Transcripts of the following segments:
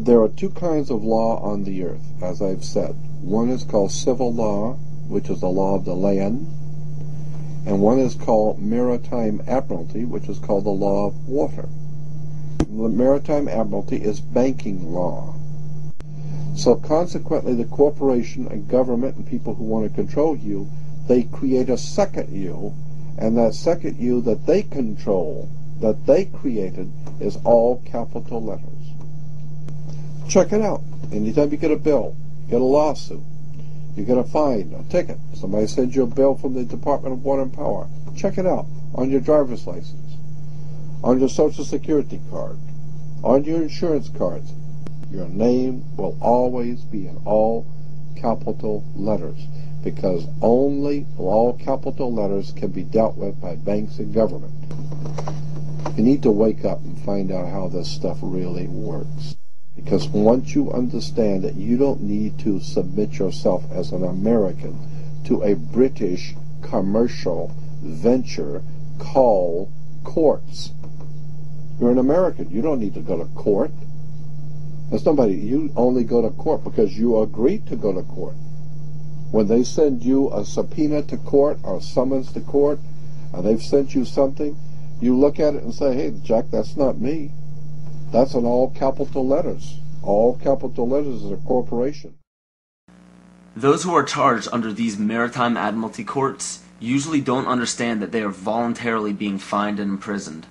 There are two kinds of law on the earth, as I've said. One is called civil law, which is the law of the land, and one is called maritime admiralty, which is called the law of water. The maritime admiralty is banking law. So consequently, the corporation and government and people who want to control you, they create a second you, and that second you that they control, that they created, is all capital letters. Check it out. Anytime you get a bill, get a lawsuit, you get a fine, a ticket, somebody sends you a bill from the Department of Water and Power, check it out on your driver's license, on your Social Security card, on your insurance cards. Your name will always be in all capital letters, because only all capital letters can be dealt with by banks and government. You need to wake up and find out how this stuff really works. Because once you understand that you don't need to submit yourself as an American to a British commercial venture called courts. You're an American. You don't need to go to court. There's nobody. You only go to court because you agreed to go to court. When they send you a subpoena to court or a summons to court, and they've sent you something, you look at it and say, hey, Jack, that's not me. That's in all capital letters. All capital letters is a corporation. Those who are charged under these maritime admiralty courts usually don't understand that they are voluntarily being fined and imprisoned.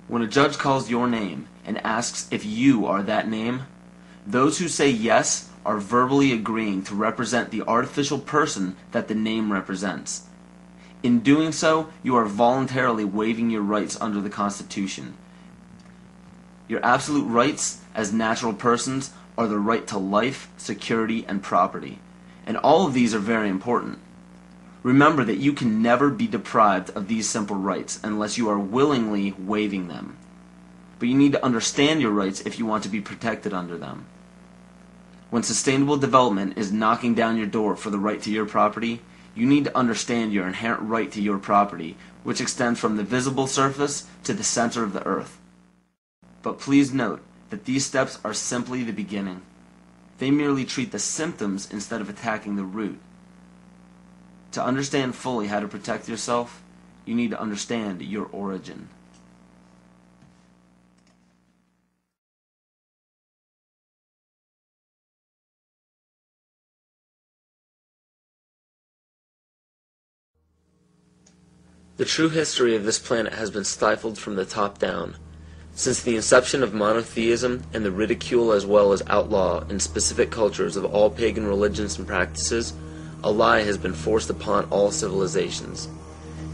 When a judge calls your name and asks if you are that name, those who say yes are verbally agreeing to represent the artificial person that the name represents. In doing so, you are voluntarily waiving your rights under the Constitution. Your absolute rights as natural persons are the right to life, security, and property. And all of these are very important. Remember that you can never be deprived of these simple rights unless you are willingly waiving them. But you need to understand your rights if you want to be protected under them. When sustainable development is knocking down your door for the right to your property, you need to understand your inherent right to your property, which extends from the visible surface to the center of the earth. But please note that these steps are simply the beginning. They merely treat the symptoms instead of attacking the root. To understand fully how to protect yourself, you need to understand your origin. The true history of this planet has been stifled from the top down. Since the inception of monotheism and the ridicule as well as outlaw in specific cultures of all pagan religions and practices, a lie has been forced upon all civilizations.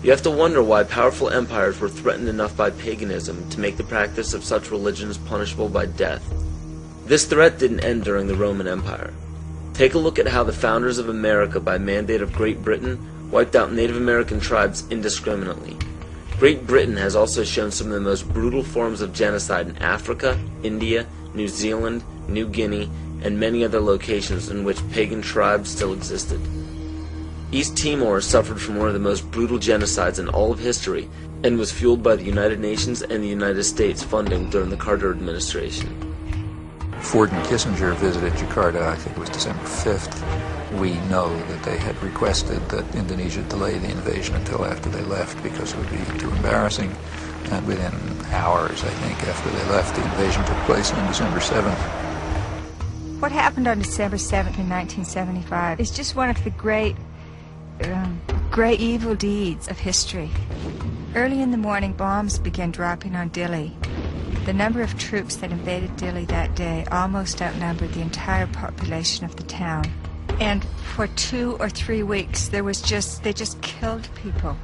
You have to wonder why powerful empires were threatened enough by paganism to make the practice of such religions punishable by death. This threat didn't end during the Roman Empire. Take a look at how the founders of America, by mandate of Great Britain, wiped out Native American tribes indiscriminately. Great Britain has also shown some of the most brutal forms of genocide in Africa, India, New Zealand, New Guinea, and many other locations in which pagan tribes still existed. East Timor suffered from one of the most brutal genocides in all of history and was fueled by the United Nations and the United States funding during the Carter administration. Ford and Kissinger visited Jakarta, I think it was December 5th. We know that they had requested that Indonesia delay the invasion until after they left because it would be too embarrassing. And within hours, I think, after they left, the invasion took place on December 7th. What happened on December 7th in 1975 is just one of the great evil deeds of history. Early in the morning, bombs began dropping on Dili. The number of troops that invaded Dili that day almost outnumbered the entire population of the town. And for 2 or 3 weeks, they just killed people.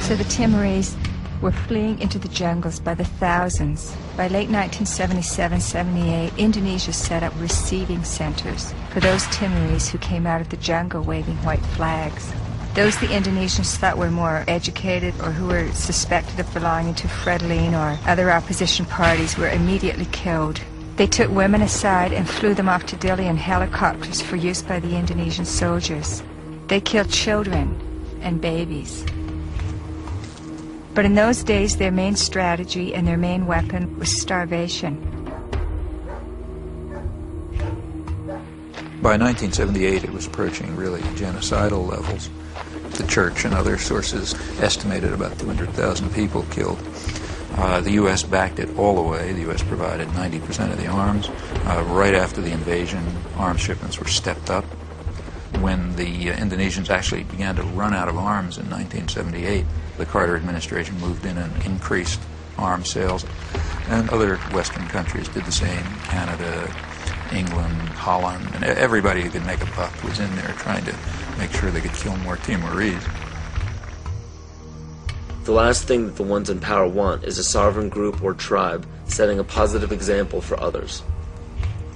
So the Timorese were fleeing into the jungles by the thousands. By late 1977-78, Indonesia set up receiving centers for those Timorese who came out of the jungle waving white flags. Those the Indonesians thought were more educated or who were suspected of belonging to Frelimo or other opposition parties were immediately killed. They took women aside and flew them off to Dili in helicopters for use by the Indonesian soldiers. They killed children and babies. But in those days, their main strategy and their main weapon was starvation. By 1978, it was approaching really genocidal levels. The church and other sources estimated about 200,000 people killed. The U.S. backed it all the way. The U.S. provided 90% of the arms. Right after the invasion, arms shipments were stepped up. When the Indonesians actually began to run out of arms in 1978, the Carter administration moved in and increased arms sales. And other Western countries did the same. Canada, England, Holland, and everybody who could make a buck was in there trying to make sure they could kill more Timorese. The last thing that the ones in power want is a sovereign group or tribe setting a positive example for others.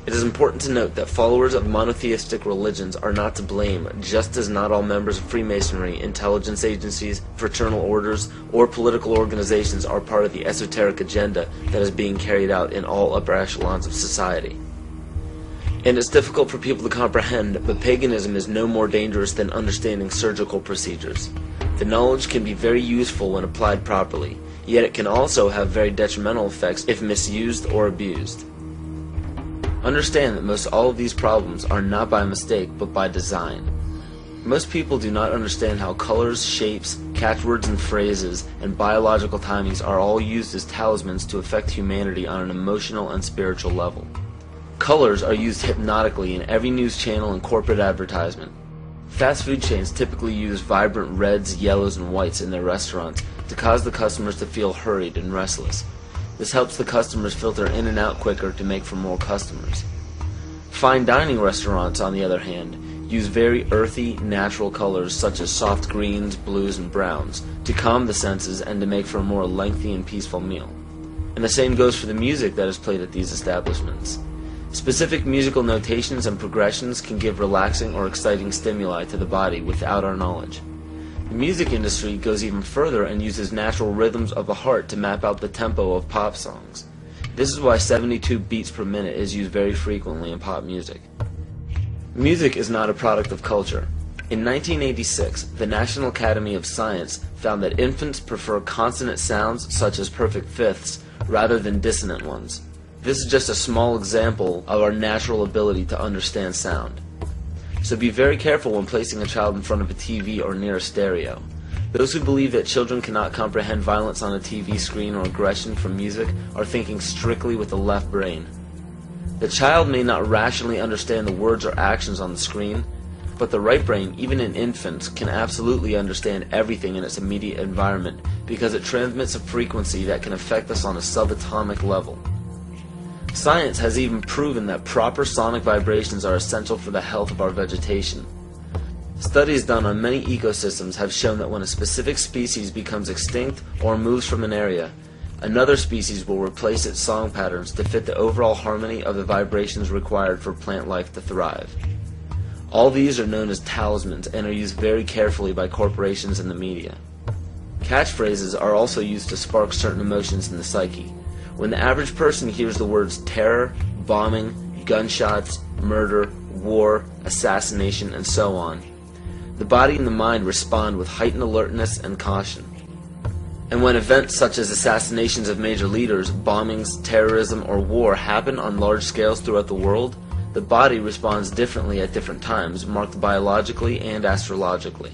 It is important to note that followers of monotheistic religions are not to blame, just as not all members of Freemasonry, intelligence agencies, fraternal orders, or political organizations are part of the esoteric agenda that is being carried out in all upper echelons of society. And it's difficult for people to comprehend, but paganism is no more dangerous than understanding surgical procedures. The knowledge can be very useful when applied properly, yet it can also have very detrimental effects if misused or abused. Understand that most all of these problems are not by mistake, but by design. Most people do not understand how colors, shapes, catchwords and phrases, and biological timings are all used as talismans to affect humanity on an emotional and spiritual level. Colors are used hypnotically in every news channel and corporate advertisement. Fast food chains typically use vibrant reds, yellows, and whites in their restaurants to cause the customers to feel hurried and restless. This helps the customers filter in and out quicker to make for more customers. Fine dining restaurants, on the other hand, use very earthy, natural colors such as soft greens, blues, and browns to calm the senses and to make for a more lengthy and peaceful meal. And the same goes for the music that is played at these establishments. Specific musical notations and progressions can give relaxing or exciting stimuli to the body without our knowledge. The music industry goes even further and uses natural rhythms of the heart to map out the tempo of pop songs. This is why 72 beats per minute is used very frequently in pop music. Music is not a product of culture. In 1986, the National Academy of Science found that infants prefer consonant sounds such as perfect fifths rather than dissonant ones. This is just a small example of our natural ability to understand sound. So be very careful when placing a child in front of a TV or near a stereo. Those who believe that children cannot comprehend violence on a TV screen or aggression from music are thinking strictly with the left brain. The child may not rationally understand the words or actions on the screen, but the right brain, even in infants, can absolutely understand everything in its immediate environment because it transmits a frequency that can affect us on a subatomic level. Science has even proven that proper sonic vibrations are essential for the health of our vegetation. Studies done on many ecosystems have shown that when a specific species becomes extinct or moves from an area, another species will replace its song patterns to fit the overall harmony of the vibrations required for plant life to thrive. All these are known as talismans and are used very carefully by corporations and the media. Catchphrases are also used to spark certain emotions in the psyche. When the average person hears the words terror, bombing, gunshots, murder, war, assassination, and so on, the body and the mind respond with heightened alertness and caution. And when events such as assassinations of major leaders, bombings, terrorism, or war happen on large scales throughout the world, the body responds differently at different times, marked biologically and astrologically.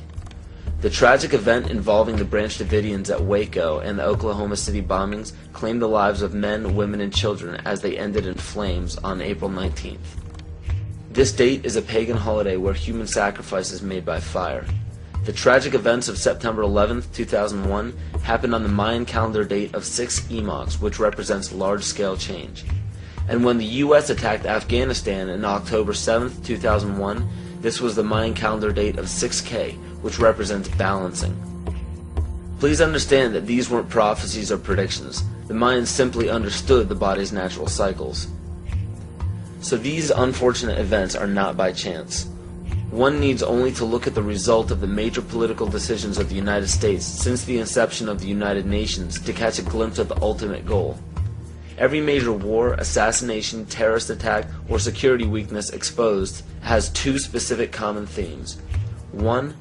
The tragic event involving the Branch Davidians at Waco and the Oklahoma City bombings claimed the lives of men, women, and children as they ended in flames on April 19th. This date is a pagan holiday where human sacrifice is made by fire. The tragic events of September 11th, 2001 happened on the Mayan calendar date of 6 Emox, which represents large-scale change. And when the U.S. attacked Afghanistan on October 7th, 2001, this was the Mayan calendar date of 6K, which represents balancing. Please understand that these weren't prophecies or predictions. The Mayans simply understood the body's natural cycles. So these unfortunate events are not by chance. One needs only to look at the result of the major political decisions of the United States since the inception of the United Nations to catch a glimpse of the ultimate goal. Every major war, assassination, terrorist attack, or security weakness exposed has two specific common themes. 1.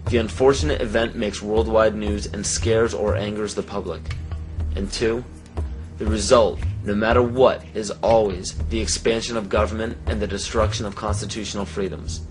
The unfortunate event makes worldwide news and scares or angers the public. And 2. The result, no matter what, is always the expansion of government and the destruction of constitutional freedoms.